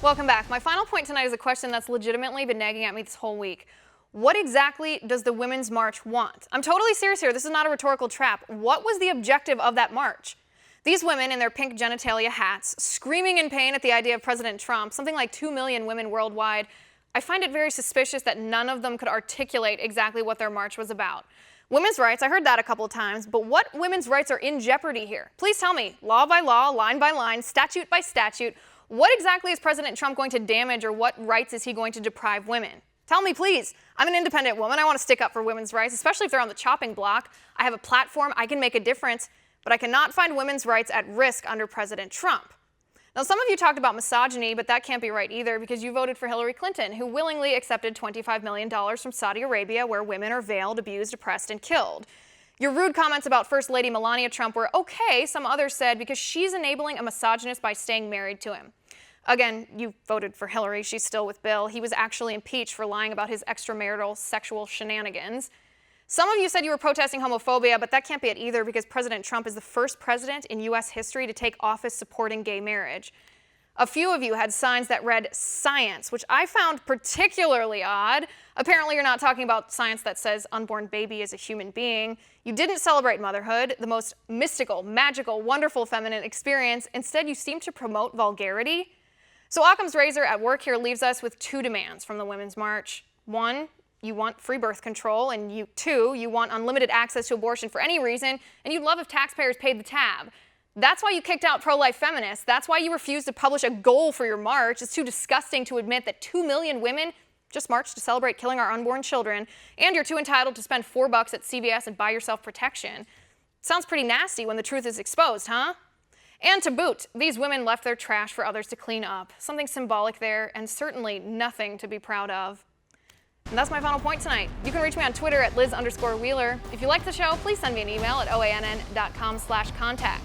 Welcome back. My final point tonight is a question that's legitimately been nagging at me this whole week. What exactly does the Women's March want? I'm totally serious here. This is not a rhetorical trap. What was the objective of that march? These women in their pink genitalia hats, screaming in pain at the idea of President Trump, something like 2 million women worldwide. I find it very suspicious that none of them could articulate exactly what their march was about. Women's rights, I heard that a couple of times, but what women's rights are in jeopardy here? Please tell me, law by law, line by line, statute by statute, what exactly is President Trump going to damage, or what rights is he going to deprive women? Tell me, please. I'm an independent woman. I want to stick up for women's rights, especially if they're on the chopping block. I have a platform. I can make a difference, but I cannot find women's rights at risk under President Trump. Now, some of you talked about misogyny, but that can't be right either because you voted for Hillary Clinton, who willingly accepted $25 million from Saudi Arabia, where women are veiled, abused, oppressed, and killed. Your rude comments about First Lady Melania Trump were okay, some others said, because she's enabling a misogynist by staying married to him. Again, you voted for Hillary. She's still with Bill. He was actually impeached for lying about his extramarital sexual shenanigans. Some of you said you were protesting homophobia, but that can't be it either because President Trump is the first president in U.S. history to take office supporting gay marriage. A few of you had signs that read science, which I found particularly odd. Apparently, you're not talking about science that says unborn baby is a human being. You didn't celebrate motherhood, the most mystical, magical, wonderful feminine experience. Instead, you seem to promote vulgarity. So Occam's razor at work here leaves us with two demands from the Women's March. One, you want free birth control, and two, you want unlimited access to abortion for any reason, and you'd love if taxpayers paid the tab. That's why you kicked out pro-life feminists. That's why you refused to publish a goal for your march. It's too disgusting to admit that 2 million women just marched to celebrate killing our unborn children, and you're too entitled to spend $4 at CVS and buy yourself protection. Sounds pretty nasty when the truth is exposed, huh? And to boot, these women left their trash for others to clean up. Something symbolic there, and certainly nothing to be proud of. And that's my final point tonight. You can reach me on Twitter at Liz_Wheeler. If you like the show, please send me an email at oann.com/contact.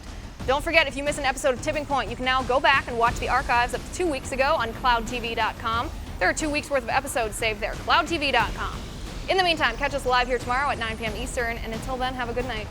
Don't forget, if you miss an episode of Tipping Point, you can now go back and watch the archives up to 2 weeks ago on cloudtv.com. There are 2 weeks worth of episodes saved there, cloudtv.com. In the meantime, catch us live here tomorrow at 9 p.m. Eastern, and until then, have a good night.